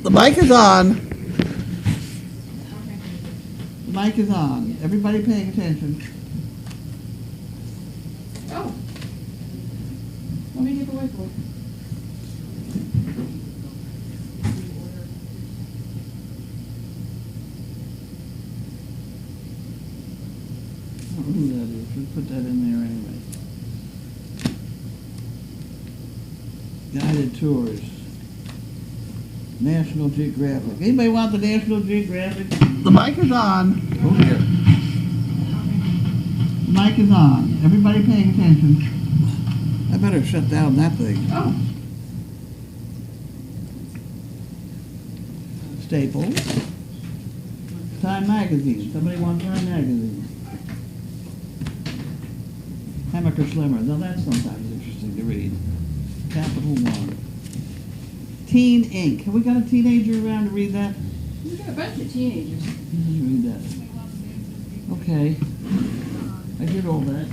The mic is on. The mic is on. Everybody paying attention. Oh. Let me get the whiteboard. I don't know who that is. We'll put that in there anyway. Guided tours. National Geographic. Anybody want the National Geographic? The mic is on. Oh dear. The mic is on. Everybody paying attention. I better shut down that thing. Oh. Staples. Time Magazine. Somebody want Time Magazine? Hammacher Schlemmer. Now that's sometimes interesting to read. Capital One. Teen Inc. Have we got a teenager around to read that? We got a bunch of teenagers. Let's read that. Okay. I did all that.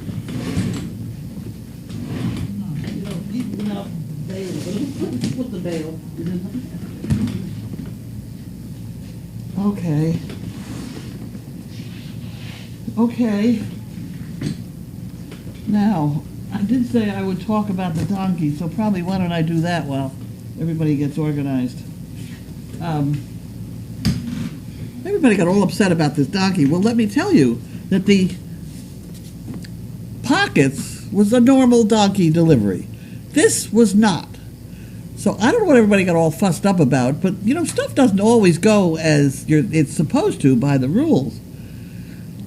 You know, people without bail. Put the bail. Okay. Okay. Now, I did say I would talk about the donkey, so probably why don't I do that while everybody gets organized. Everybody got all upset about this donkey. Well, let me tell you that the Pockets was a normal donkey delivery. This was not. So I don't know what everybody got all fussed up about, but you know, stuff doesn't always go as it's supposed to by the rules.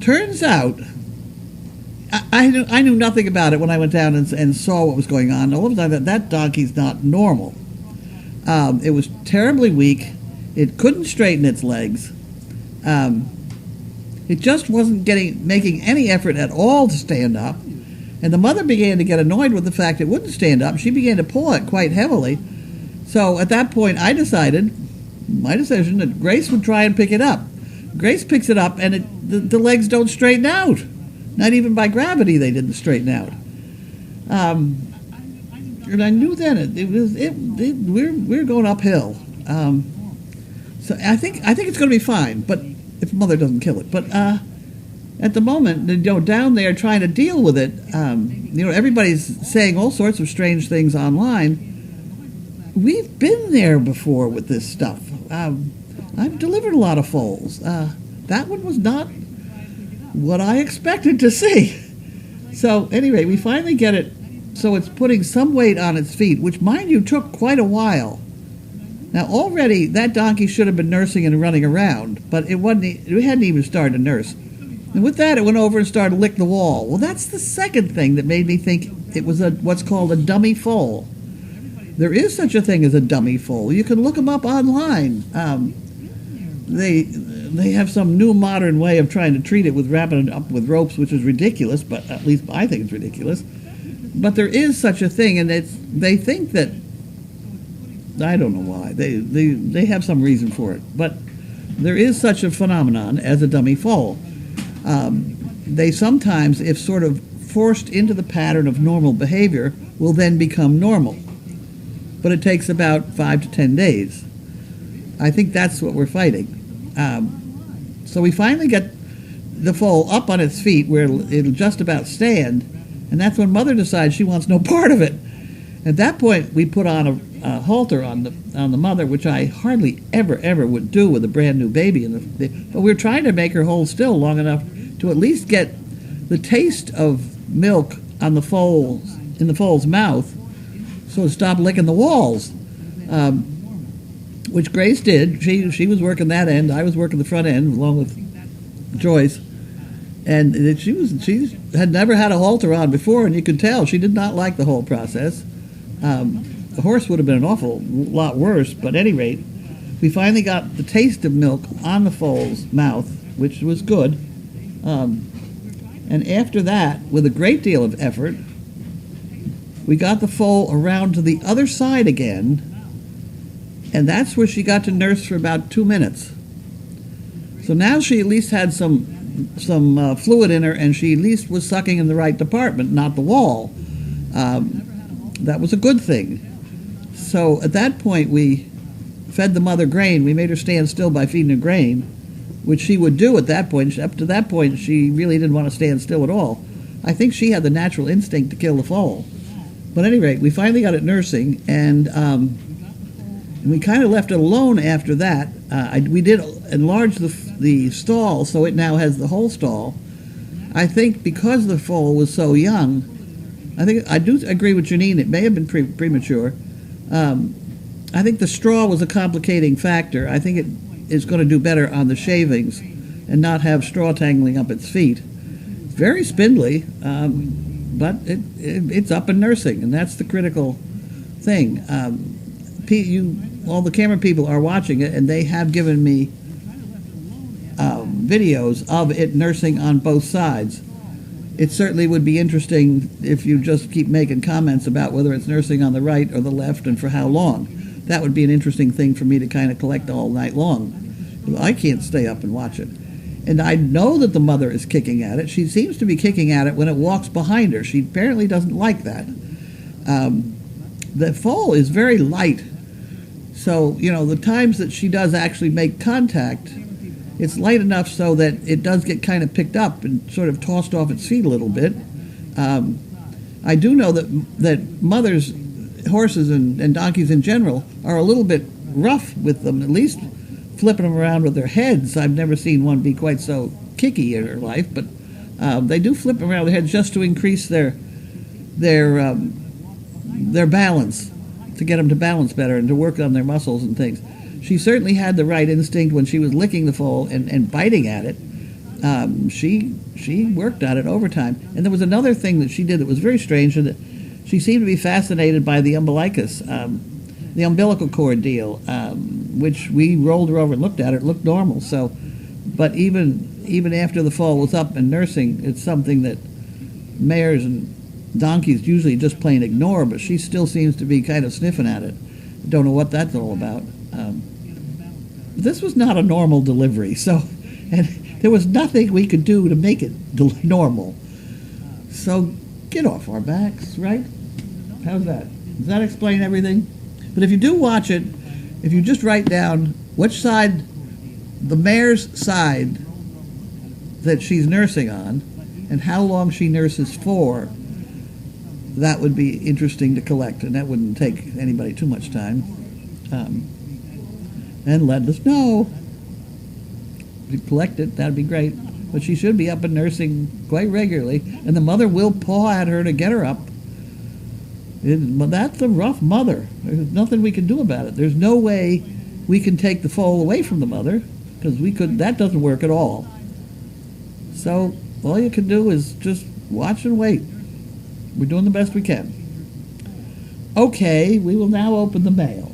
Turns out, I knew nothing about it when I went down and saw what was going on. All of a sudden, that donkey's not normal. It was terribly weak. It couldn't straighten its legs. It just wasn't making any effort at all to stand up. And the mother began to get annoyed with the fact it wouldn't stand up. She began to pull it quite heavily. So at that point, my decision, that Grace would try and pick it up. Grace picks it up, and the legs don't straighten out. Not even by gravity, they didn't straighten out. And I knew then we're going uphill. So I think it's going to be fine. But if mother doesn't kill it, but at the moment, down there trying to deal with it, everybody's saying all sorts of strange things online. We've been there before with this stuff. I've delivered a lot of foals. That one was not what I expected to see. So anyway, we finally get it. So it's putting some weight on its feet, which, mind you, took quite a while. Now, already that donkey should have been nursing and running around, but it hadn't even started to nurse. And with that, it went over and started to lick the wall. Well, that's the second thing that made me think it was what's called a dummy foal. There is such a thing as a dummy foal. You can look them up online. They have some new modern way of trying to treat it with wrapping it up with ropes, which is ridiculous, but at least I think it's ridiculous. But there is such a thing, and they think that, I don't know why, they have some reason for it, but there is such a phenomenon as a dummy foal. They sometimes, if sort of forced into the pattern of normal behavior, will then become normal. But it takes about 5 to 10 days. I think that's what we're fighting. So we finally get the foal up on its feet where it'll just about stand, and that's when mother decides she wants no part of it. At that point, we put on a halter on the mother, which I hardly ever would do with a brand new baby. But we're trying to make her hold still long enough to at least get the taste of milk on the foal's in the foal's mouth, so to stop licking the walls. Which Grace did. She was working that end. I was working the front end along with Joyce. And she had never had a halter on before, and you could tell she did not like the whole process. The horse would have been an awful lot worse, but at any rate, we finally got the taste of milk on the foal's mouth, which was good. And after that, with a great deal of effort, we got the foal around to the other side again, and that's where she got to nurse for about 2 minutes. So now she at least had some fluid in her, and she at least was sucking in the right department, not the wall. That was a good thing. So at that point, we fed the mother grain. We made her stand still by feeding her grain, which she would do at that point. Up to that point, she really didn't want to stand still at all. I think she had the natural instinct to kill the foal. But at any rate, we finally got it nursing, and we kind of left it alone after that. We did enlarge the stall, so it now has the whole stall. I think because the foal was so young, I do agree with Janine, it may have been premature. I think the straw was a complicating factor. I think it is going to do better on the shavings and not have straw tangling up its feet. Very spindly, but it's up and nursing, and that's the critical thing. All the camera people are watching it, and they have given me videos of it nursing on both sides. It certainly would be interesting if you just keep making comments about whether it's nursing on the right or the left and for how long. That would be an interesting thing for me to kind of collect all night long. I can't stay up and watch it. And I know that the mother is kicking at it. She seems to be kicking at it when it walks behind her. She apparently doesn't like that. The foal is very light. So, the times that she does actually make contact, it's light enough so that it does get kind of picked up and sort of tossed off its feet a little bit. I do know that mothers, horses and donkeys in general, are a little bit rough with them, at least flipping them around with their heads. I've never seen one be quite so kicky in her life, but they do flip around their heads just to increase their balance, to get them to balance better and to work on their muscles and things. She certainly had the right instinct when she was licking the foal and biting at it. She worked on it overtime. And there was another thing that she did that was very strange, and that she seemed to be fascinated by the umbilicus, the umbilical cord deal, which we rolled her over and looked at. It looked normal. So, but even after the foal was up and nursing, it's something that mares and donkeys usually just plain ignore, but she still seems to be kind of sniffing at it. Don't know what that's all about. This was not a normal delivery, and there was nothing we could do to make it normal. So get off our backs, right? How's that? Does that explain everything? But if you do watch it, if you just write down which side, the mare's side that she's nursing on, and how long she nurses for, that would be interesting to collect, and that wouldn't take anybody too much time. And let us know. If you collect it, that'd be great. But she should be up and nursing quite regularly, and the mother will paw at her to get her up. But that's a rough mother. There's nothing we can do about it. There's no way we can take the foal away from the mother, because that doesn't work at all. So all you can do is just watch and wait. We're doing the best we can. Okay, we will now open the mail.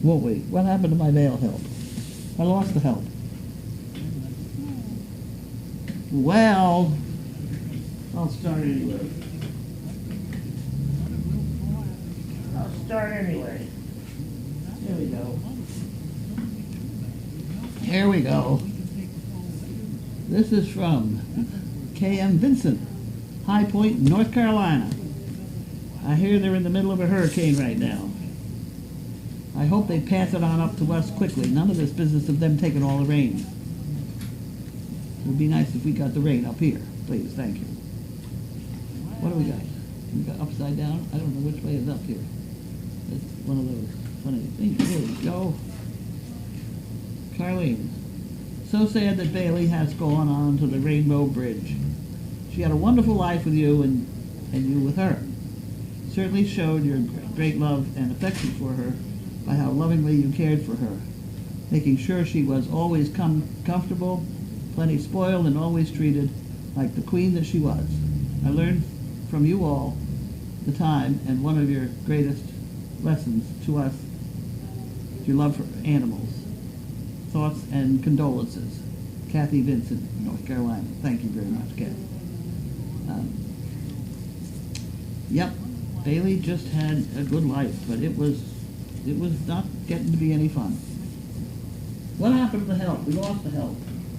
Won't we? What happened to my mail help? I lost the help. Well, I'll start anyway. Here we go. Here we go. This is from K.M. Vincent, High Point, North Carolina. I hear they're in the middle of a hurricane right now. I hope they pass it on up to us quickly. None of this business of them taking all the rain. It would be nice if we got the rain up here. Please, thank you. What do we got? We got upside down? I don't know which way is up here. It's one of those funny things. Here we go. Carlene. So sad that Bailey has gone on to the Rainbow Bridge. She had a wonderful life with you and you with her. Certainly showed your great love and affection for her by how lovingly you cared for her, making sure she was always comfortable, plenty spoiled, and always treated like the queen that she was. I learned from you all the time, and one of your greatest lessons to us is your love for animals. Thoughts and condolences. Kathy Vincent, North Carolina. Thank you very much, Kathy. Yep, Bailey just had a good life, but it was not getting to be any fun. What happened to the help? We lost the help.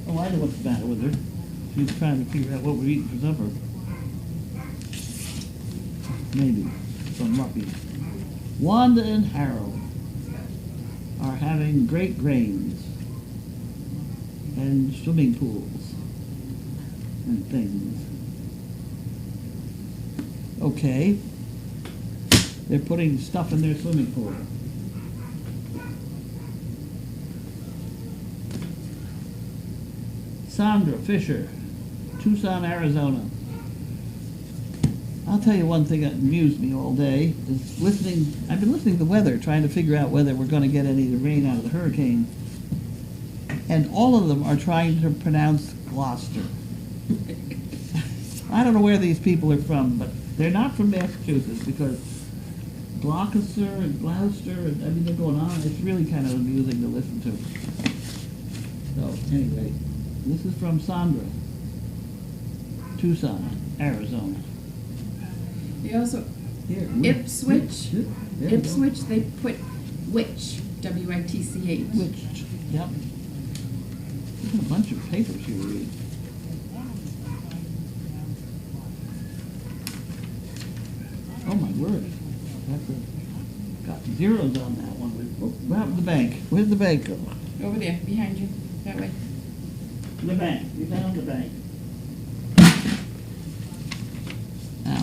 Oh, I know what's the matter with her. She's trying to figure out what we're eating for supper. Maybe some muffins. Wanda and Harold. are having great grains and swimming pools and things. Okay. They're putting stuff in their swimming pool. Sandra Fisher, Tucson, Arizona. I'll tell you one thing that amused me all day is listening. I've been listening to the weather, trying to figure out whether we're going to get any of the rain out of the hurricane. And all of them are trying to pronounce Gloucester. I don't know where these people are from, but they're not from Massachusetts, because Gloucester and Gloucester, and I mean, they're going on. It's really kind of amusing to listen to. So anyway, this is from Sandra, Tucson, Arizona. They also, Here, Ipswich, There you go. Ipswich, they put witch, W-I-T-C-H. Which, yep. There's a bunch of papers here to read. Oh my word. That's got zeros on that one. What happened to the bank? Where'd the bank go? Over there, behind you, that way. The bank. We found the bank. Now,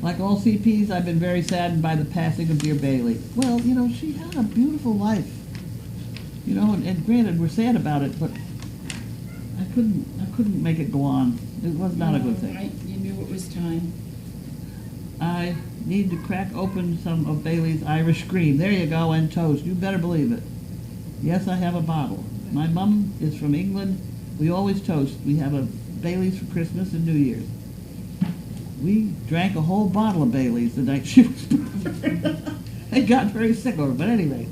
like all CPs, I've been very saddened by the passing of dear Bailey. Well, you know, she had a beautiful life. You know, and granted, we're sad about it, but I couldn't make it go on. It was not a good thing. You knew it was time. I need to crack open some of Bailey's Irish cream. There you go, and toast. You better believe it. Yes, I have a bottle. My mum is from England. We always toast. We have a Bailey's for Christmas and New Year's. We drank a whole bottle of Bailey's the night she was born. I got very sick over it, but anyway.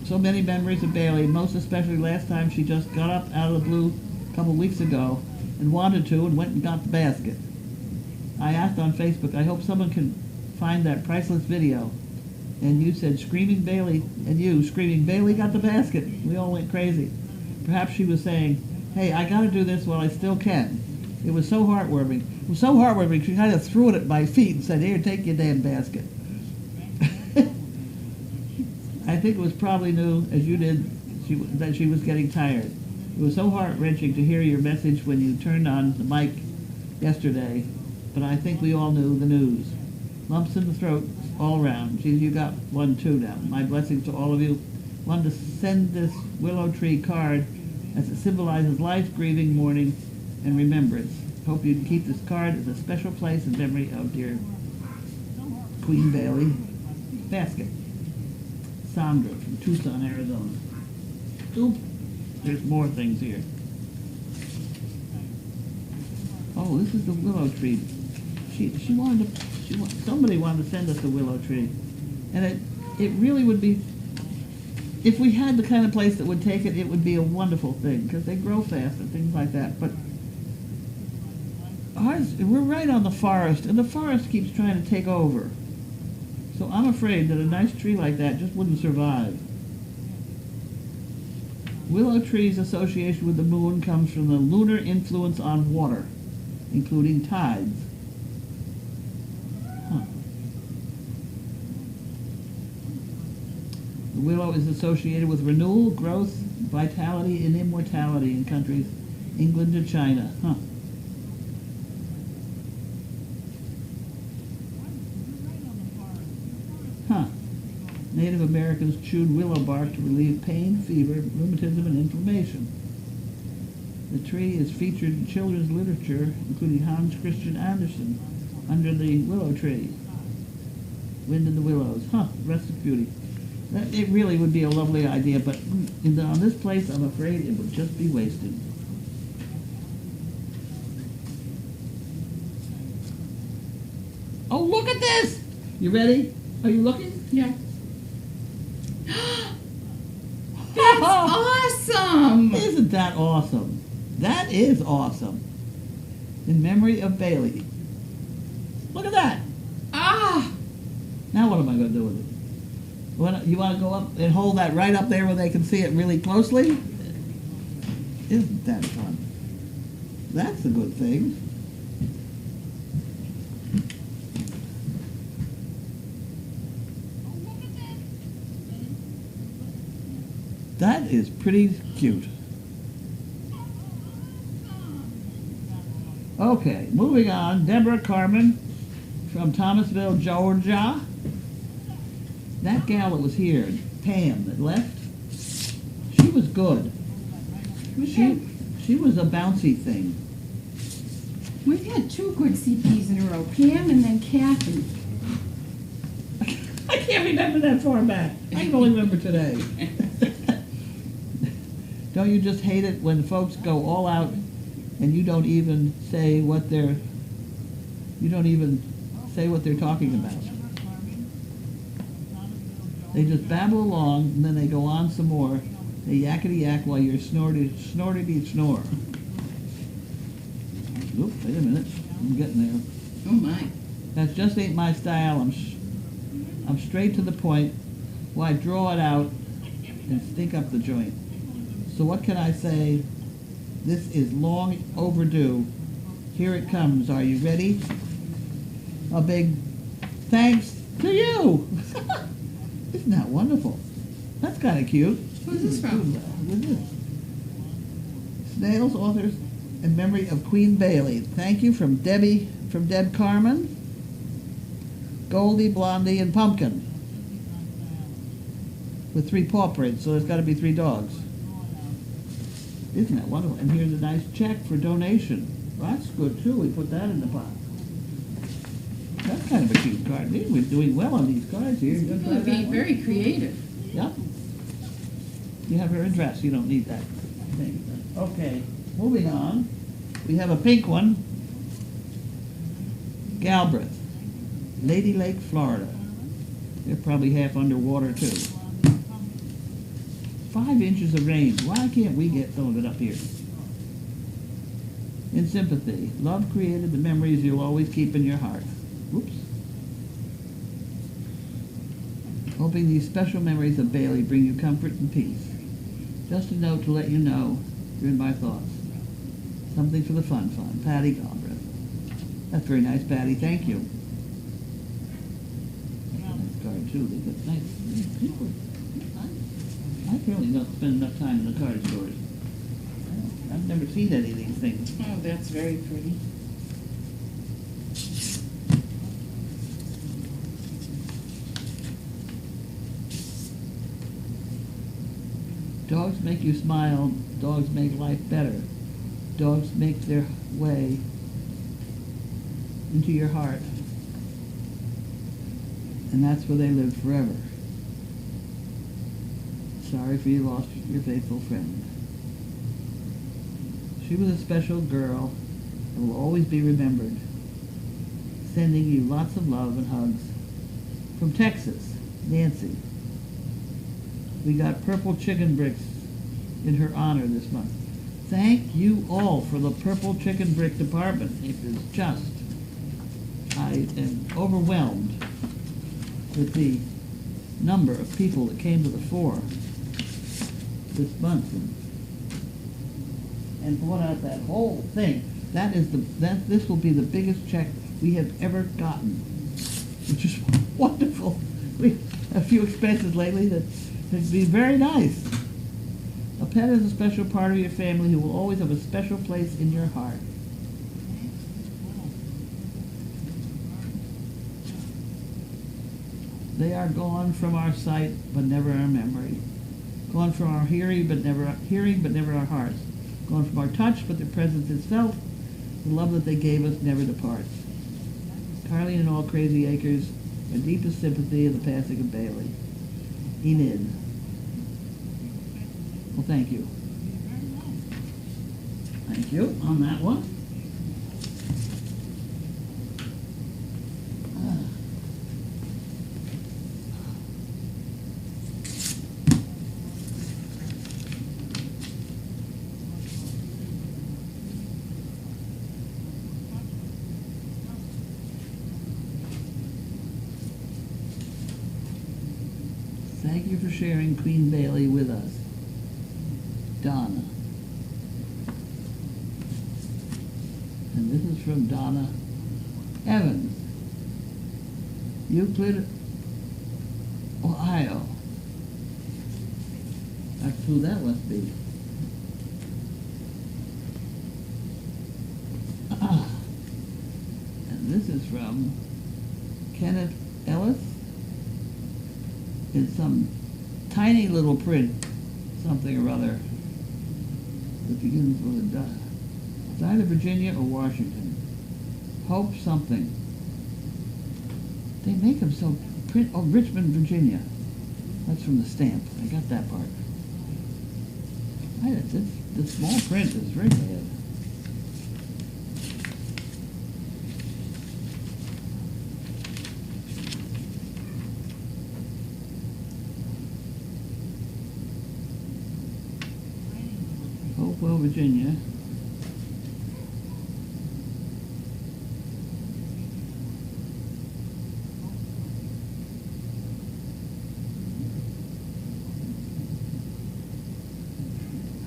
So many memories of Bailey, most especially last time she just got up out of the blue a couple weeks ago and wanted to and went and got the basket. I asked on Facebook, I hope someone can find that priceless video. And you said, Screaming Bailey, and you, Screaming Bailey got the basket. We all went crazy. Perhaps she was saying, hey, I got to do this while I still can. It was so heartwarming. It was so heartwarming, she kind of threw it at my feet and said, here, take your damn basket. I think it was probably new, as you did, that she was getting tired. It was so heart-wrenching to hear your message when you turned on the mic yesterday, but I think we all knew the news. Lumps in the throat all around. Geez, you got one too now. My blessings to all of you. Wanted to send this willow tree card as it symbolizes life, grieving, mourning, and remembrance. Hope you can keep this card as a special place in memory of dear Queen Bailey. Basket. Sandra from Tucson, Arizona. Oop. There's more things here. Oh, this is the willow tree. Somebody wanted to send us a willow tree. And it really would be, if we had the kind of place that would take it, it would be a wonderful thing, because they grow fast and things like that. But ours, we're right on the forest, and the forest keeps trying to take over. So I'm afraid that a nice tree like that just wouldn't survive. Willow tree's association with the moon comes from the lunar influence on water, including tides. Huh. The willow is associated with renewal, growth, vitality, and immortality in countries England to China. Huh. Huh. Native Americans chewed willow bark to relieve pain, fever, rheumatism, and inflammation. The tree is featured in children's literature, including Hans Christian Andersen, Under the Willow Tree, Wind in the Willows. Huh, rustic beauty. It really would be a lovely idea, but on this place, I'm afraid it would just be wasted. Oh, look at this! You ready? Are you looking? Yeah. That's awesome! Isn't that awesome? That is awesome. In memory of Bailey. Look at that. Ah! Now what am I going to do with it? You want to go up and hold that right up there where they can see it really closely? Isn't that fun? That's a good thing. That is pretty cute. Okay, moving on. Deborah Carmen from Thomasville, Georgia. That gal that was here, Pam, that left, she was good. She was a bouncy thing. We've had two good CPs in a row, Pam and then Kathy. I can't remember that far back. I can only remember today. Don't you just hate it when folks go all out and you don't even say what they're talking about? They just babble along and then they go on some more. They yakety yak while you're snortity snore. Oop, wait a minute. I'm getting there. Oh my. That just ain't my style. I'm straight to the point. Why draw it out and stink up the joint? So what can I say? This is long overdue. Here it comes. Are you ready? A big thanks to you. Isn't that wonderful? That's kind of cute. Who's this from? Who's this? Snails, authors, in memory of Queen Bailey. Thank you from Deb Carmen, Goldie, Blondie, and Pumpkin. With 3 paw prints, so there's got to be 3 dogs. Isn't that wonderful? And here's a nice check for donation. Well, that's good too. We put that in the pot. That's kind of a cute card. We're doing well on these cards here. People are being very creative. Yep. You have her address. You don't need that thing. Okay, moving on. We have a pink one. Galbraith, Lady Lake, Florida. They're probably half underwater too. 5 inches of rain. Why can't we get some of it up here? In sympathy, love created the memories you'll always keep in your heart. Whoops. Hoping these special memories of Bailey bring you comfort and peace. Just a note to let you know you're in my thoughts. Something for the fun. Patty Galbraith. That's very nice, Patty. Thank you. That's a nice card, too. They got nice people. I apparently don't spend enough time in the card stores. I've never seen any of these things. Oh, that's very pretty. Dogs make you smile. Dogs make life better. Dogs make their way into your heart. And that's where they live forever. Sorry for you lost your faithful friend. She was a special girl and will always be remembered. Sending you lots of love and hugs. From Texas, Nancy. We got purple chicken bricks in her honor this month. Thank you all for the purple chicken brick department. It is just, I am overwhelmed with the number of people that came to the fore this month and bought out that whole thing. This will be the biggest check we have ever gotten, which is wonderful. We have a few expenses lately that'd be very nice. A pet is a special part of your family who will always have a special place in your heart. They are gone from our sight, but never our memory. Gone from our hearing, but never our hearts. Gone from our touch, but their presence is felt. The love that they gave us never departs. Carly and all Crazy Acres, our deepest sympathy in the passing of Bailey. Enid. Well, thank you. Thank you on that one. Thank you for sharing Queen Bailey with us. Donna. And this is from Donna Evans. Euclid, Ohio. I That's who that must be. And this is from Kenneth Ellis. It's some tiny little print, something or other, that begins with a dot. It's either Virginia or Washington. Hope something. They make them so print. Oh, Richmond, Virginia. That's from the stamp. I got that part. The small print is very bad. Hopewell, Virginia.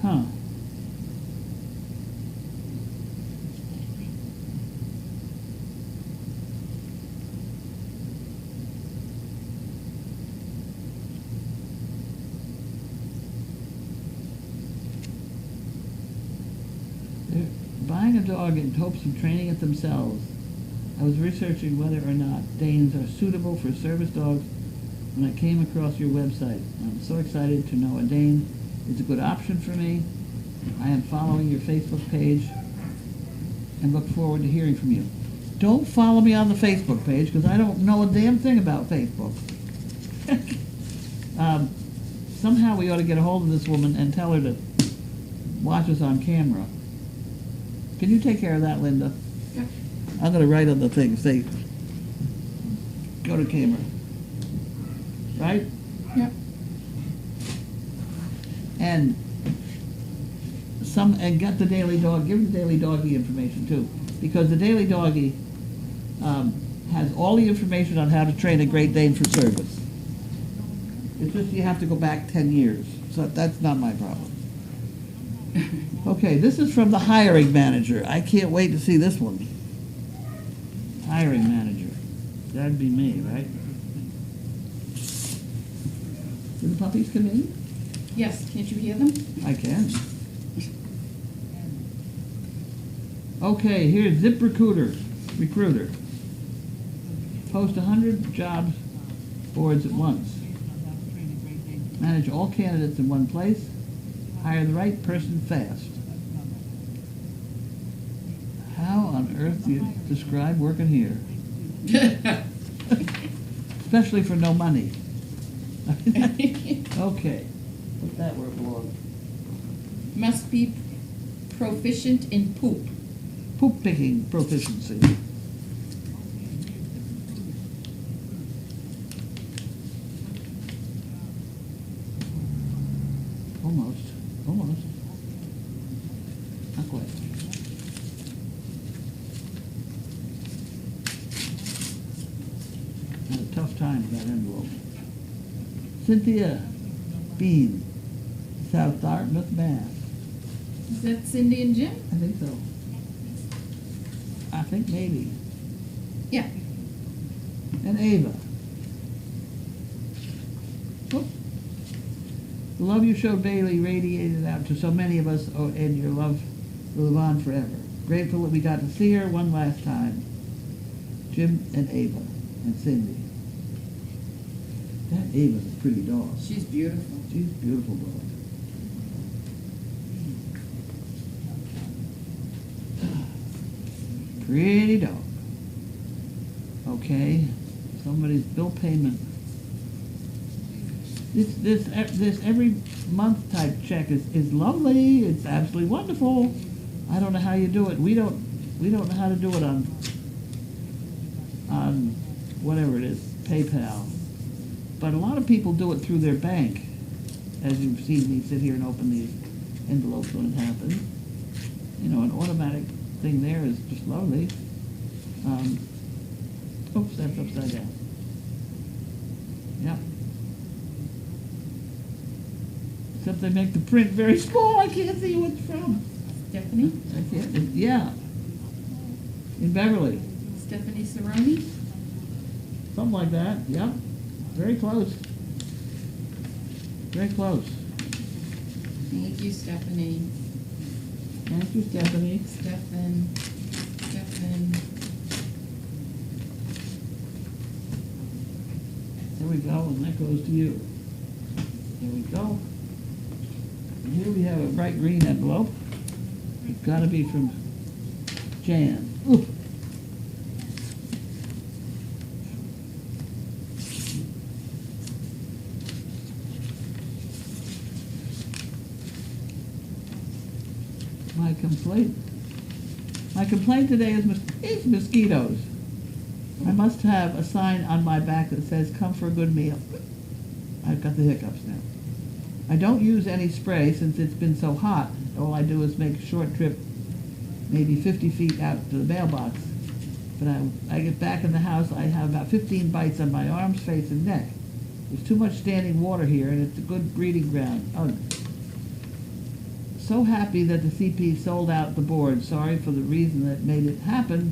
Huh. They're buying a dog in hopes of training it themselves. I was researching whether or not Danes are suitable for service dogs when I came across your website. I'm so excited to know a Dane is a good option for me. I am following your Facebook page and look forward to hearing from you. Don't follow me on the Facebook page because I don't know a damn thing about Facebook. Somehow we ought to get a hold of this woman and tell her to watch us on camera. Can you take care of that, Linda? Yeah. I'm going to write on the thing, say, go to camera. Right? Yep. And get the Daily Dog, give the Daily Doggy information too. Because the Daily Doggy has all the information on how to train a Great Dane for service. It's just you have to go back 10 years. So that's not my problem. Okay, this is from the hiring manager. I can't wait to see this one. Hiring manager. That'd be me, right? Do the puppies come in? Yes, can't you hear them? I can. Okay, here's ZipRecruiter. Recruiter. Post 100 jobs boards at once. Manage all candidates in one place. Hire the right person fast. How on earth do you describe working here? Especially for no money. Okay. Put that where it belongs. Must be proficient in poop. Poop picking proficiency. Almost. Not quite. Had a tough time with that envelope. Cynthia Bean, South Dartmouth, Mass. Is that Cindy and Jim? I think so. I think maybe. Yeah. And Ava. Whoop. The love you showed Bailey radiated out to so many of us, and your love will live on forever. Grateful that we got to see her one last time. Jim and Ava and Cindy. That Ava's a pretty dog. She's beautiful. She's a beautiful dog. Pretty dog. Okay, somebody's bill payment. This every month type check is lovely. It's absolutely wonderful. I don't know how you do it. We don't know how to do it on whatever it is, PayPal. But a lot of people do it through their bank, as you've seen me sit here and open these envelopes when it happens. You know, an automatic thing there is just lovely. Oops, that's upside down. Yep. Except they make the print very small. I can't see who it's from. Stephanie? I can't. Yeah. In Beverly. Stephanie Cerrone? Something like that. Yep. Very close. Very close. Thank you, Stephanie. Thank you, Stephanie. Stephen. There we go, and that goes to you. There we go. And here we have a bright green envelope. It's got to be from Jan. Ooh. My complaint today is mosquitoes. I must have a sign on my back that says, "Come for a good meal." I've got the hiccups now. I don't use any spray since it's been so hot. All I do is make a short trip, maybe 50 feet out to the mailbox. But I get back in the house, I have about 15 bites on my arms, face, and neck. There's too much standing water here, and it's a good breeding ground. Ugh. So happy that the CP sold out the board. Sorry for the reason that made it happen,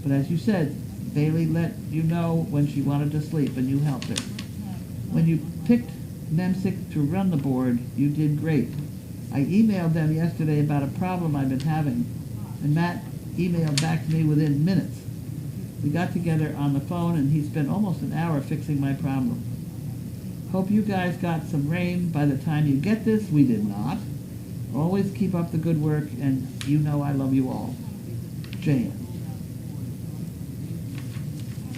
but as you said, Bailey let you know when she wanted to sleep, and you helped her. When you picked Mc to run the board, you did great. I emailed them yesterday about a problem I've been having, and Matt emailed back to me within minutes. We got together on the phone, and he spent almost an hour fixing my problem. Hope you guys got some rain by the time you get this. We did not. Always keep up the good work, and you know I love you all. Jan.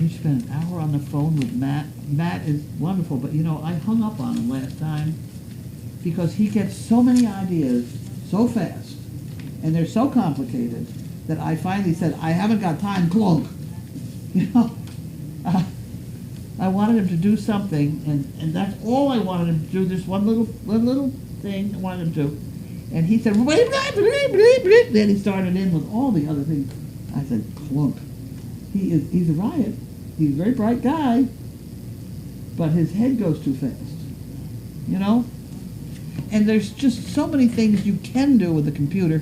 We spent an hour on the phone with Matt. Matt is wonderful, but you know, I hung up on him last time because he gets so many ideas so fast, and they're so complicated that I finally said, I haven't got time, clunk. You know, I wanted him to do something, and that's all I wanted him to do, this one little thing I wanted him to do. And he said, then he started in with all the other things. I said, clunk. He's a riot. He's a very bright guy, but his head goes too fast, you know? And there's just so many things you can do with the computer,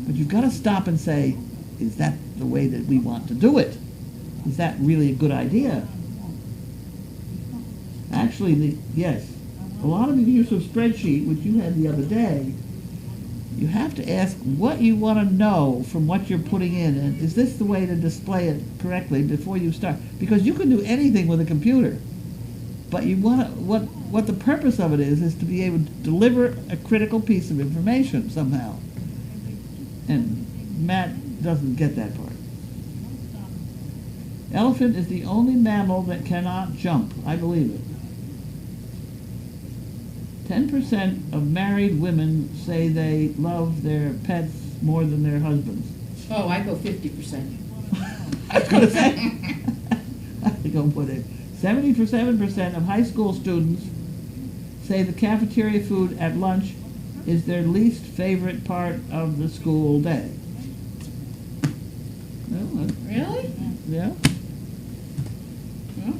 but you've got to stop and say, is that the way that we want to do it? Is that really a good idea? Actually, yes. A lot of the use of spreadsheet, which you had the other day, you have to ask what you want to know from what you're putting in, and is this the way to display it correctly before you start? Because you can do anything with a computer, but you want to, what the purpose of it is to be able to deliver a critical piece of information somehow. And Matt doesn't get that part. Elephant is the only mammal that cannot jump. I believe it. 10% of married women say they love their pets more than their husbands. Oh, I go 50%. I was going to say. I think I'll put it. 77% of high school students say the cafeteria food at lunch is their least favorite part of the school day. Well, Really? yeah. Huh?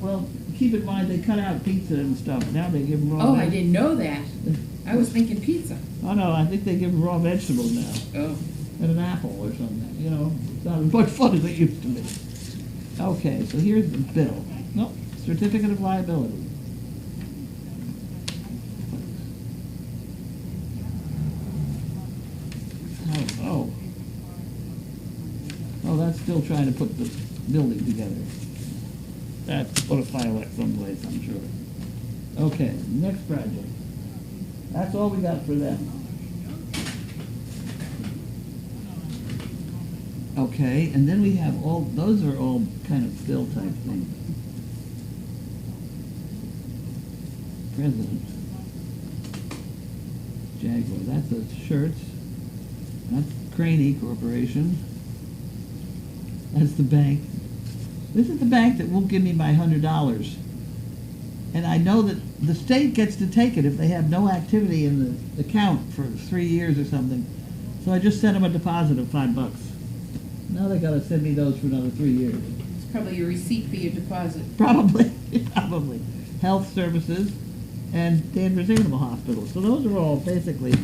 Well, keep in mind they cut out pizza and stuff. Now they give them raw. Oh, I didn't know that. I was thinking pizza. Oh no, I think they give them raw vegetables now. Oh. And an apple or something. You know, it's not as much fun as it used to be. Okay, so here's the bill. Nope, certificate of liability. Oh. Oh, that's still trying to put the building together. That's put a file at someplace, I'm sure. Okay, next project. That's all we got for them. Okay, and then we have all, those are all kind of bill type things. President. Jaguar, that's the shirts. That's Craney Corporation. That's the bank. This is the bank that won't give me my $100. And I know that the state gets to take it if they have no activity in the account for 3 years or something. So I just sent them a deposit of $5. Now they gotta send me those for another 3 years. It's probably your receipt for your deposit. Probably, probably. Health services and Danvers Animal Hospital. So those are all basically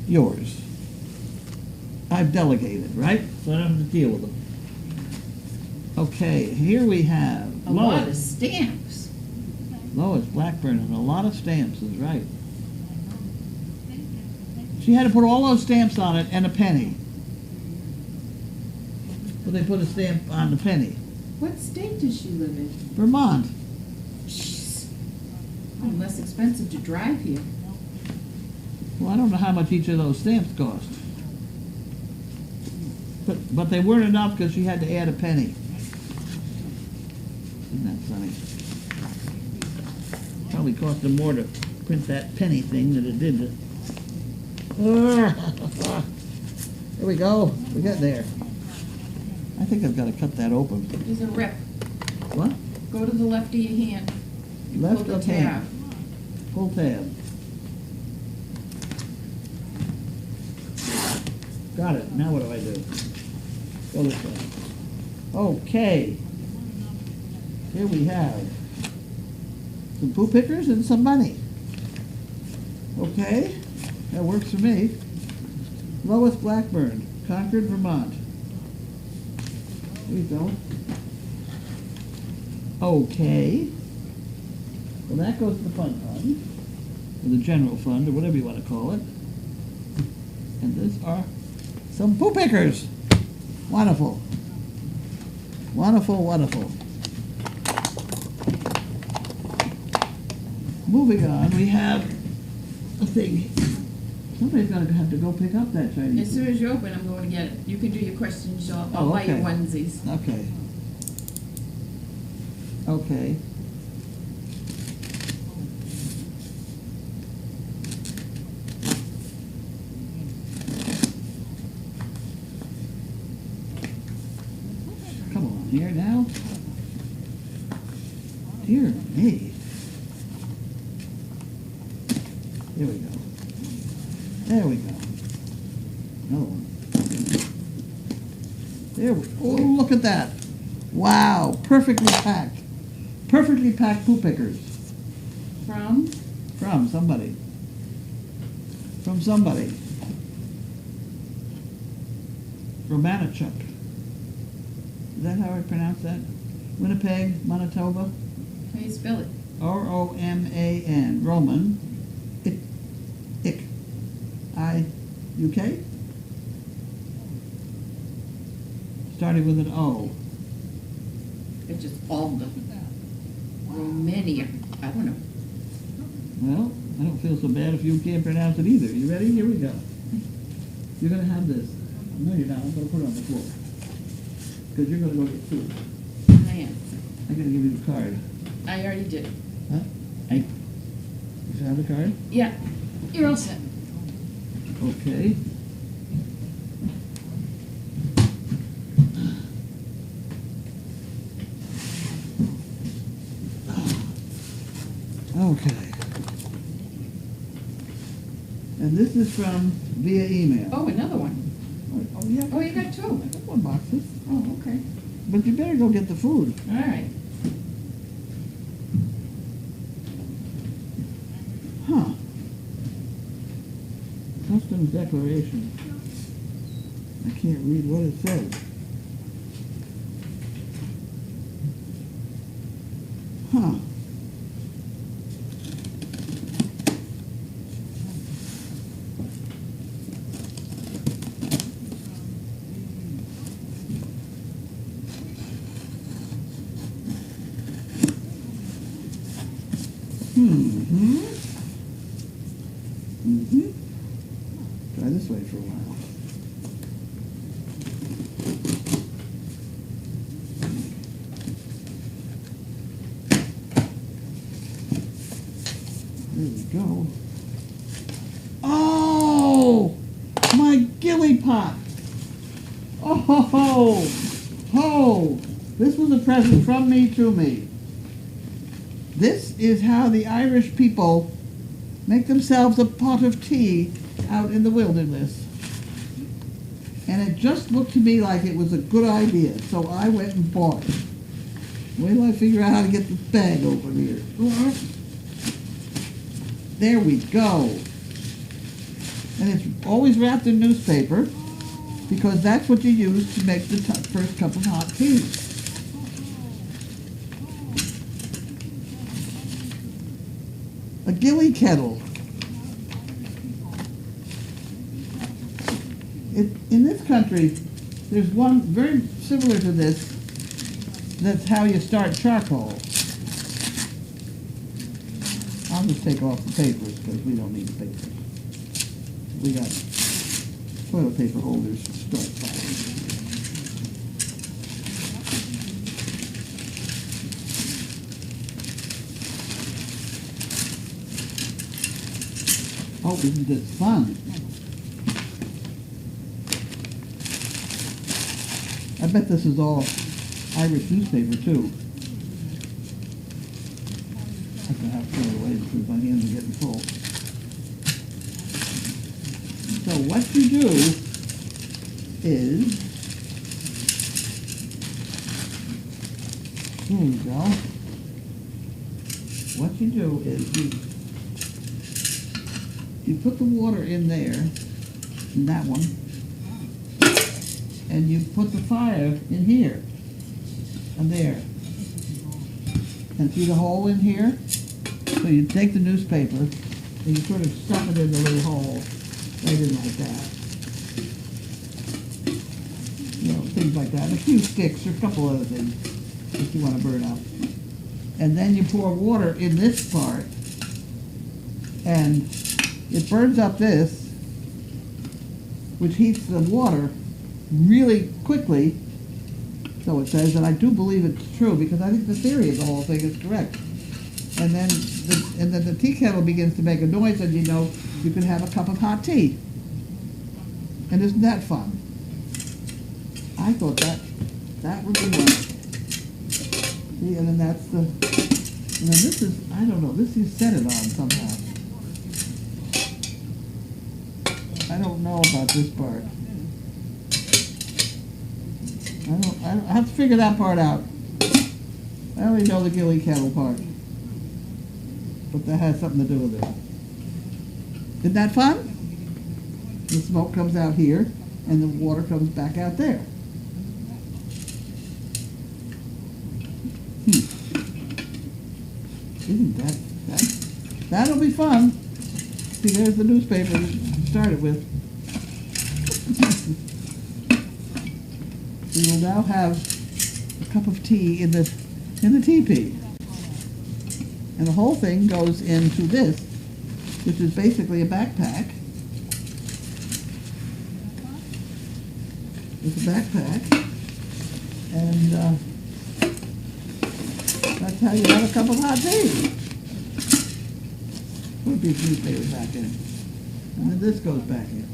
yours. I've delegated, right? So I don't have to deal with them. Okay, here we have A lot of stamps. Lois Blackburn, and a lot of stamps is right. She had to put all those stamps on it and a penny. But they put a stamp on the penny. What state does she live in? Vermont. Jeez. Oh, less expensive to drive here. Well, I don't know how much each of those stamps cost. But they weren't enough because she had to add a penny. Isn't that funny? Probably cost them more to print that penny thing than it did to... There we go. We got there. I think I've got to cut that open. There's a rip. What? Go to the left of your hand. You Left pull the of tab. hand. Pull tab. Got it. Now what do I do? Go this way. Okay. Here we have some poo pickers and some money. Okay. That works for me. Lois Blackburn, Concord, Vermont. There you go. Okay. Well, that goes to the fund, or the general fund, or whatever you want to call it. And these are some poo pickers. Wonderful. Wonderful, wonderful. Moving on, we have a thing. Somebody's going to have to go pick up that Chinese. As soon as you open, I'm going to get it. You can do your questions, I'll buy you okay. onesies. Okay. Okay. Come on here now. Dear me. There we go. There we go. Another one. There we go. Oh, look at that. Wow. Perfectly packed. Perfectly packed poo pickers. From? From somebody. From somebody. Romanachuk. Is that how I pronounce that? Winnipeg, Manitoba. How do you spell it? R-O-M-A-N. Roman. Ick. I-U-K? Starting with an O. It's just all the Romania. I don't know. Well, I don't feel so bad if you can't pronounce it either. You ready? Here we go. You're going to have this. No, you're not. I'm going to put it on the floor. Because you're going to go get food. I am. I'm going to give you the card. I already did. Huh? I, You have the card? yeah. You're all set. Okay. Okay. And this is from via email. Oh, another one. Oh, yeah. Oh, you got two. I got one boxes. Oh, okay. But you better go get the food. All right. Huh. Customs declaration. I can't read what it says. Huh. Mm-hmm. Mm-hmm. Try this way for a while. There we go. Oh! My gilly pot! Oh ho ho! Ho! This was a present from me to me. This is how the Irish people make themselves a pot of tea out in the wilderness. And it just looked to me like it was a good idea, so I went and bought it. Wait till I figure out how to get this bag open here. There we go. And it's always wrapped in newspaper because that's what you use to make the first cup of hot tea. A gilly kettle. In this country, there's one very similar to this. That's how you start charcoal. I'll just take off the papers because we don't need the papers. We got toilet paper holders to start fire. Oh, isn't this fun? I bet this is all Irish newspaper too. I'm gonna have to throw it away because my hands are getting full. So what you do is, here you go. What you do is you put the water in there, in that one, and you put the fire in here, and there. And see the hole in here? So you take the newspaper, and you sort of stuff it in the little hole, right in like that. You know, things like that. A few sticks or a couple other things that you want to burn up. And then you pour water in this part, and it burns up this, which heats the water really quickly, so it says, and I do believe it's true because I think the theory of the whole thing is correct. And then the tea kettle begins to make a noise, and you know you can have a cup of hot tea. And isn't that fun? I thought that would be one. See, and then that's the, and then this is, I don't know, this you set it on somehow. I don't know about this part. I have to figure that part out. I only know the gilly kettle part. But that has something to do with it. Isn't that fun? The smoke comes out here, and the water comes back out there. Isn't that'll be fun. See, there's the newspaper to start it with. We will now have a cup of tea in the teepee. And the whole thing goes into this, which is basically a backpack. It's a backpack. And that's how you have a cup of hot tea. Put these newspapers back in. And then this goes back in.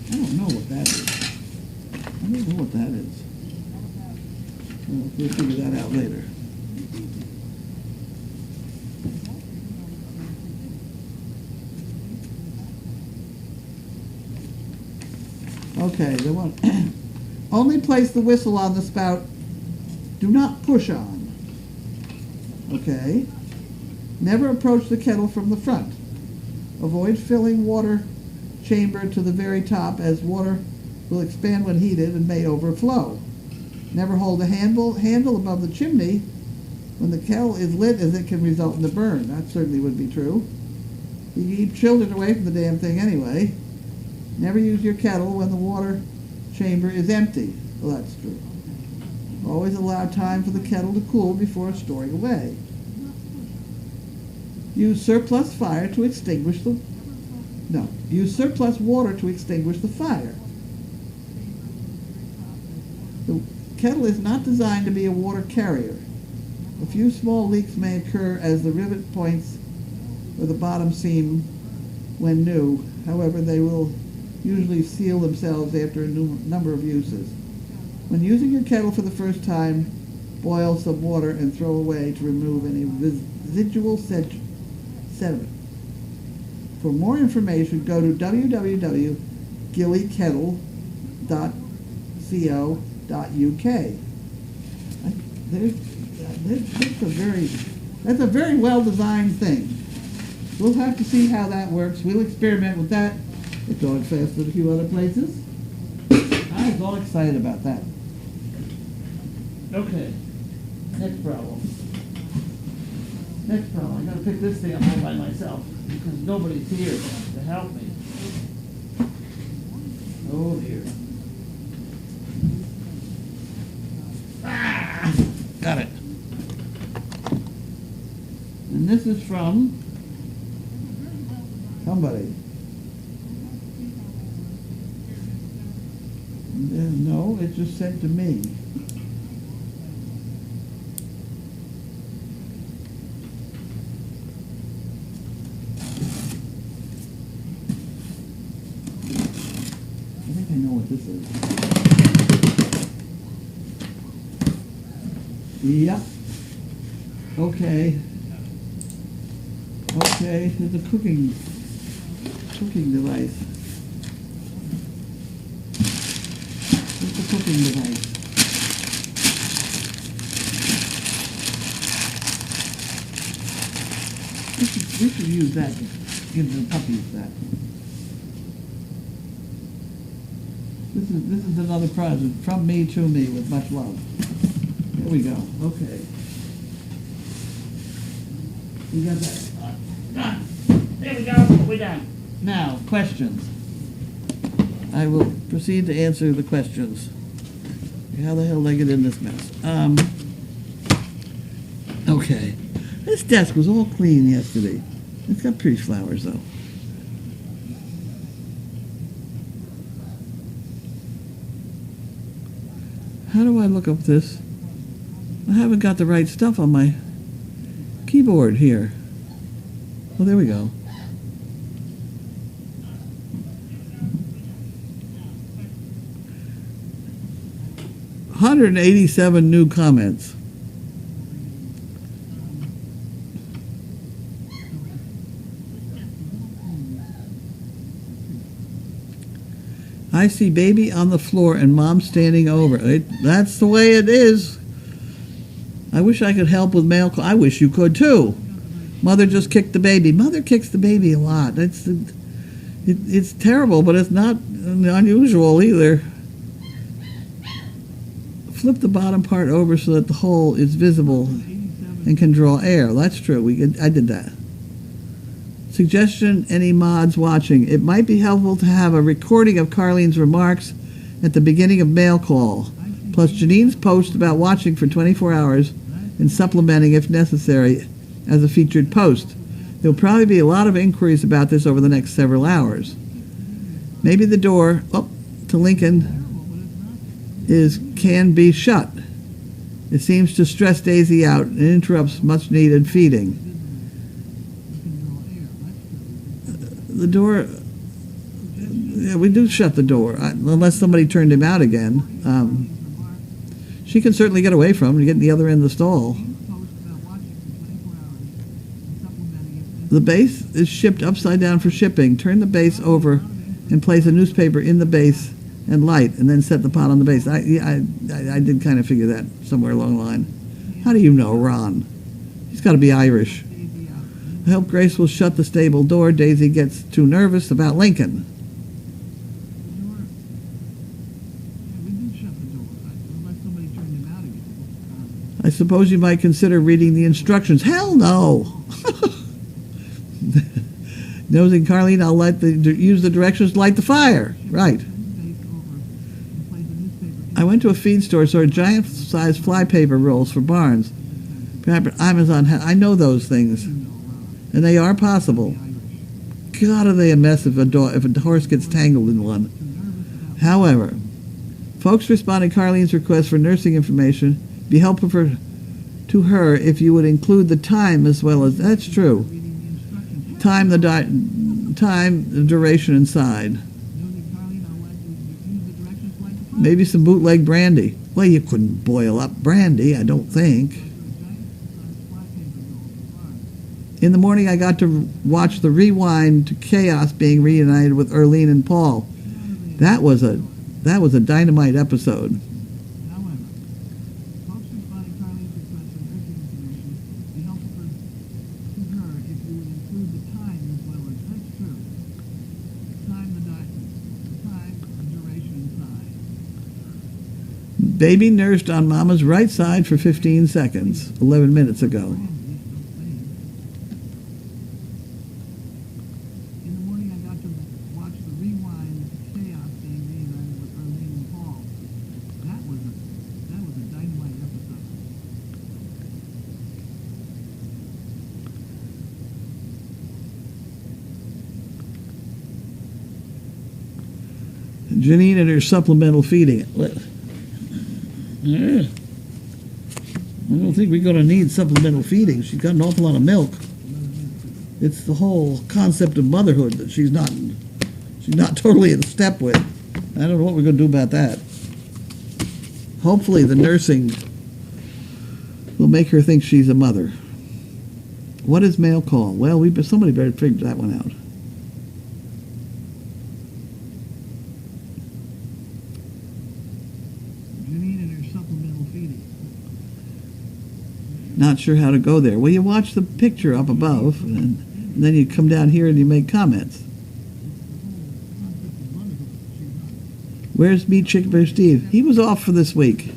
I don't know what that is. I don't know what that is. We'll figure that out later. Okay, the one. Only place the whistle on the spout. Do not push on. Okay. Never approach the kettle from the front. Avoid filling water chamber to the very top, as water will expand when heated and may overflow. Never hold the handle above the chimney when the kettle is lit, as it can result in a burn. That certainly would be true. You keep children away from the damn thing anyway. Never use your kettle when the water chamber is empty. Well, that's true. Always allow time for the kettle to cool before storing away. Use surplus fire to extinguish the... No. Use surplus water to extinguish the fire. The kettle is not designed to be a water carrier. A few small leaks may occur as the rivet points or the bottom seam when new. However, they will usually seal themselves after a number of uses. When using your kettle for the first time, boil some water and throw away to remove any residual sediment. For more information, go to www.gillykettle.co.uk. That's a very well-designed thing. We'll have to see how that works. We'll experiment with that at Dogfest and a few other places. I was all excited about that. Okay, next problem. I gotta pick this thing up all by myself because nobody's here to help me. Oh dear. Ah, got it. And this is from somebody. No, it just sent to me. I think I know what this is. Yep. Okay. Okay, it's a cooking device. It's a cooking device. We should use that to give the puppies that. This is another present from me to me with much love. There we go. Okay. We got that. Done. There we go. We're done. Now, questions. I will proceed to answer the questions. How the hell did I get in this mess? Okay. This desk was all clean yesterday. It's got pretty flowers, though. How do I look up this? I haven't got the right stuff on my keyboard here. Oh, there we go. $187 new comments. I see baby on the floor and mom standing over. That's the way it is. I wish I could help with mail. I wish you could too. Mother just kicked the baby. Mother kicks the baby a lot. It's terrible, but it's not unusual either. Flip the bottom part over so that the hole is visible and can draw air. That's true. I did that. Suggestion, any mods watching. It might be helpful to have a recording of Carlene's remarks at the beginning of mail call, plus Janine's post about watching for 24 hours and supplementing if necessary as a featured post. There will probably be a lot of inquiries about this over the next several hours. Maybe the door to Lincoln can be shut. It seems to stress Daisy out and interrupts much needed feeding. The door, yeah, we do shut the door, unless somebody turned him out again. She can certainly get away from him and get in the other end of the stall. The base is shipped upside down for shipping. Turn the base over and place a newspaper in the base and light, and then set the pot on the base. I did kind of figure that somewhere along the line. How do you know, Ron? He's got to be Irish. I hope Grace will shut the stable door. Daisy gets too nervous about Lincoln. I suppose you might consider reading the instructions. Hell no! Nosing Carlene, I'll use the directions to light the fire. Right. I went to a feed store, saw giant-sized flypaper rolls for barns. Perhaps Amazon. I know those things, and they are possible. God, are they a mess if a horse gets tangled in one. However, folks responding to Carlene's request for nursing information be helpful to her if you would include the time as well as. That's true. Time, the duration, inside. Maybe some bootleg brandy. Well, you couldn't boil up brandy, I don't think. In the morning, I got to watch the rewind to Chaos being reunited with Erlene and Paul. That was a dynamite episode. Baby nursed on Mama's right side for 15 seconds, 11 minutes ago. In the morning, I got to watch the rewind of Chaos being Janine and her supplemental feeding. I don't think we're going to need supplemental feeding. She's got an awful lot of milk. It's the whole concept of motherhood that she's not totally in step with. I don't know what we're going to do about that. Hopefully the nursing will make her think she's a mother. What is mail call? Well, somebody better figure that one out. Janine and her supplemental feeding. Not sure how to go there. Well, you watch the picture up above, and then you come down here and you make comments. Where's Meat Chicken for Steve? He was off for this week.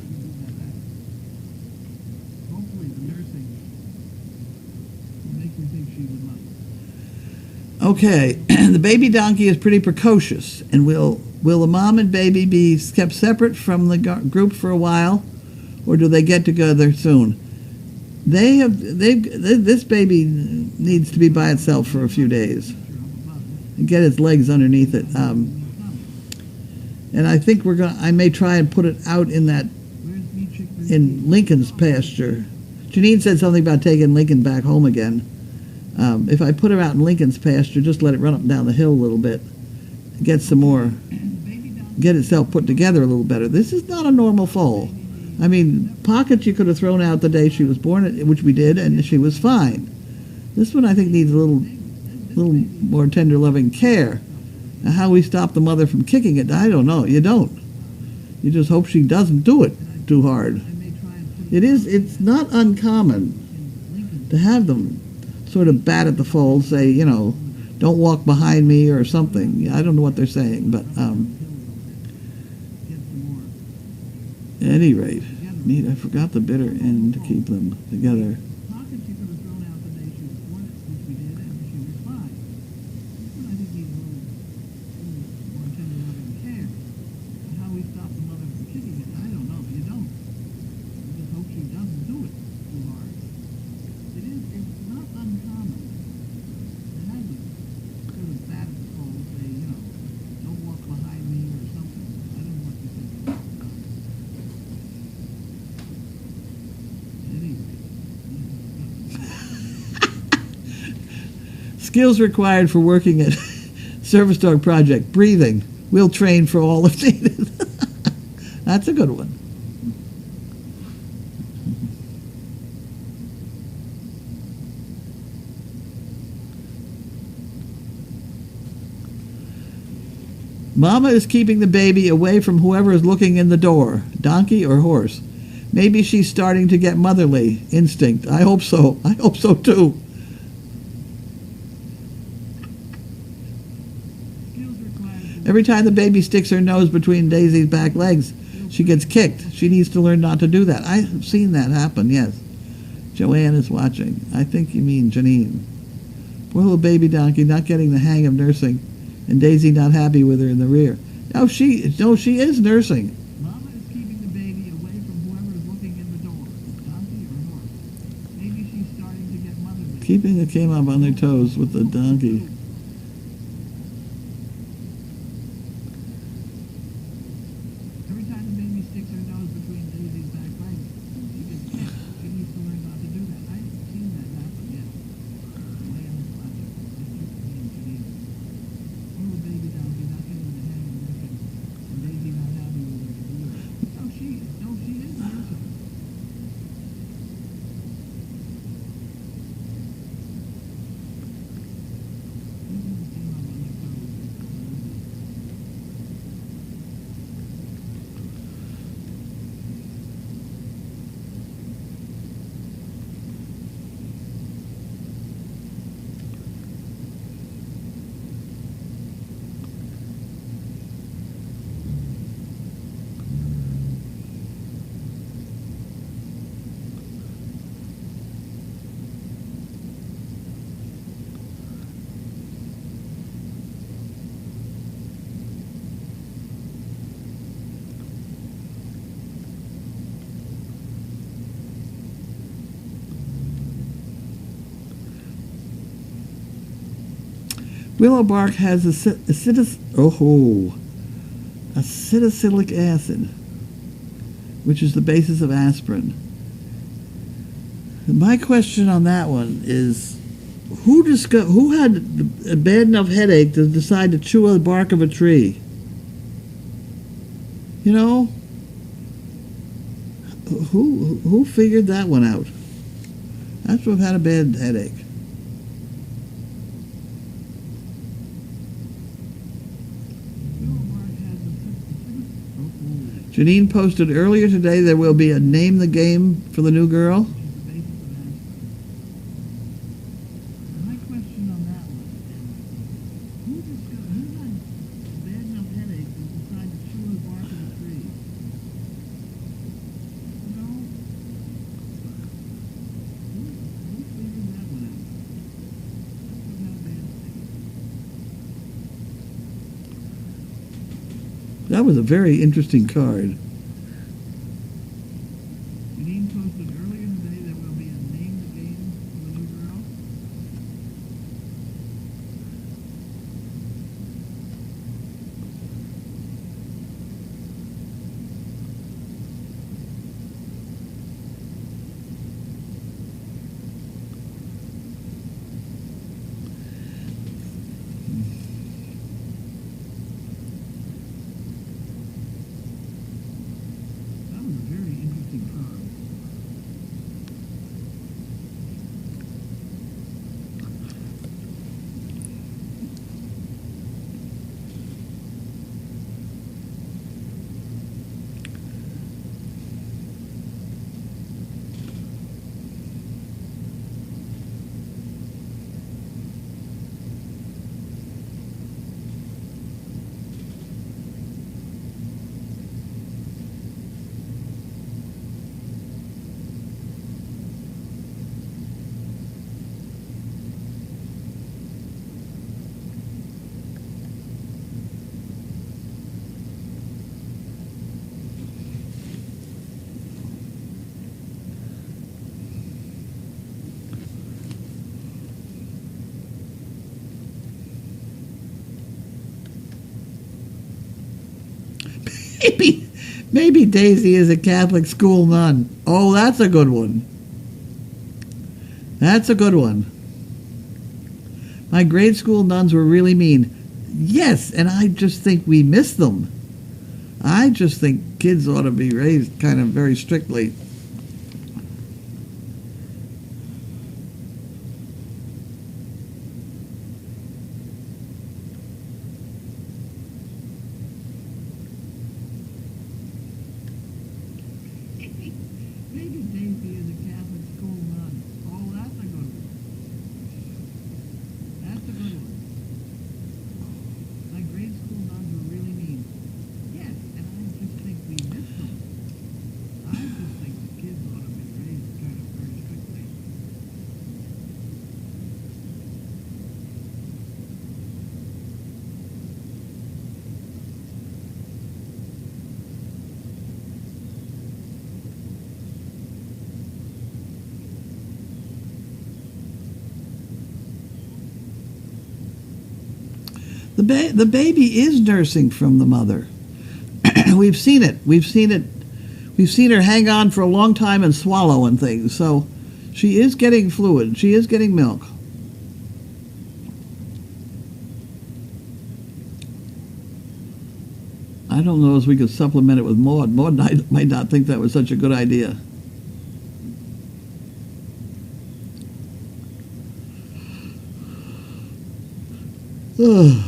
Okay, the baby donkey is pretty precocious, and will the mom and baby be kept separate from the group for a while, or do they get together soon? This baby needs to be by itself for a few days and get its legs underneath it. And I think I may try and put it out in Lincoln's pasture. Janine said something about taking Lincoln back home again. If I put her out in Lincoln's pasture, just let it run up and down the hill a little bit, get itself put together a little better. This is not a normal foal. I mean, Pocket you could have thrown out the day she was born, which we did, and she was fine. This one I think needs a little more tender, loving care. Now, how we stop the mother from kicking it, I don't know. You don't. You just hope she doesn't do it too hard. It's not uncommon to have them sort of bat at the foal, say, don't walk behind me or something. I don't know what they're saying, but at any rate, I forgot the bitter end to keep them together. Skills required for working at Service Dog Project. Breathing. We'll train for all if needed. That's a good one. Mama is keeping the baby away from whoever is looking in the door, donkey or horse. Maybe she's starting to get motherly instinct. I hope so. I hope so too. Every time the baby sticks her nose between Daisy's back legs, she gets kicked. She needs to learn not to do that. I've seen that happen, yes. Joanne is watching. I think you mean Janine. Poor little baby donkey not getting the hang of nursing, and Daisy not happy with her in the rear. No, she is nursing. Mama is keeping the baby away from whoever is looking in the door, donkey or horse. Maybe she's starting to get motherly. Keeping the came up on their toes with the donkey. Willowbark has a Acetylsalicylic acid, which is the basis of aspirin. My question on that one is, who had a bad enough headache to decide to chew the bark of a tree? You know, who figured that one out? That's what had a bad headache. Janine posted earlier today there will be a name the game for the new girl. My question on that one is, who had a bad enough headache to decide to chew the bark of a tree? You know? Who figured that one out? That's what had a bad headache. That was a very interesting card. Janine posted earlier today there will be a name the game for the new girl. That was a very interesting card. Maybe Daisy is a Catholic school nun. Oh, that's a good one. That's a good one. My grade school nuns were really mean. Yes, and I just think we miss them. I just think kids ought to be raised kind of very strictly. Maybe Daisy is a Catholic school nun. Oh, that's a good one. That's a good one. My grade school nuns were really mean. Yes, and I just think we miss them. I just think the kids ought to be raised kind of very strictly. The baby is nursing from the mother. We've seen it. We've seen her hang on for a long time and swallow and things. So she is getting fluid. She is getting milk. I don't know if we could supplement it with Maud. Maud might not think that was such a good idea. Ugh.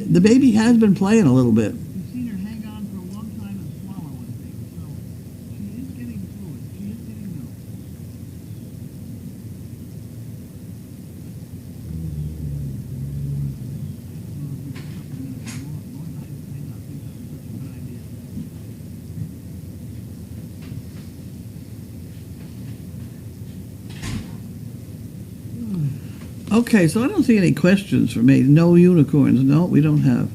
The baby has been playing a little bit. We've seen her hang on for a long time and swallow and things, so she is getting fluid. She is getting milk. Okay, so I don't see any questions for me. No unicorns. No, we don't have.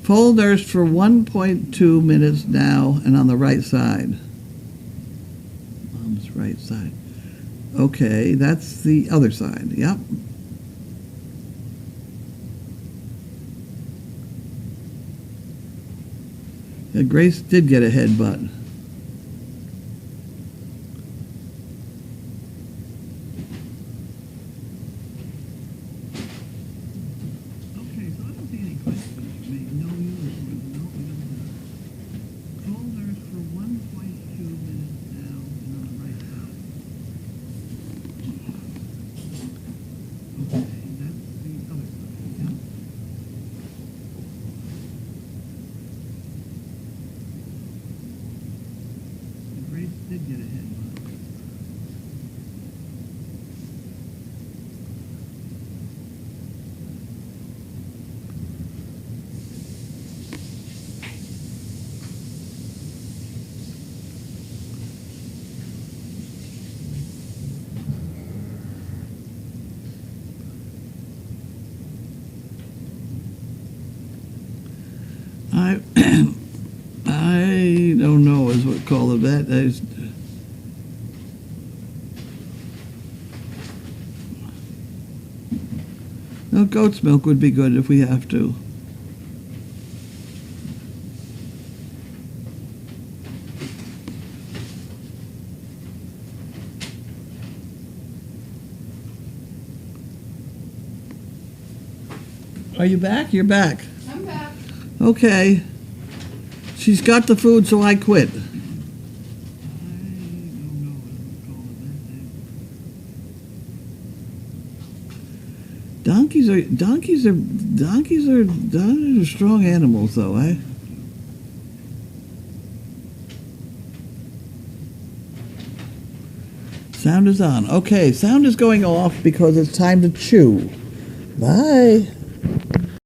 Full nurse for 1.2 minutes now and on the right side. Mom's right side. Okay, that's the other side. Yep. Yeah, Grace did get a headbutt. Okay, so I don't see any questions made. No uniforms. No, we don't have. Holders for 1.2 minutes now and on the right side. Okay, that's the other side. Yeah. Grace did get a headbutt. I I don't know is what call of that. No, goat's milk would be good if we have to. Are you back? You're back. I'm back. Okay. She's got the food, so I quit. I don't know what we call that. Donkeys are strong animals, though, eh? Sound is on. Okay, sound is going off because it's time to chew. Bye.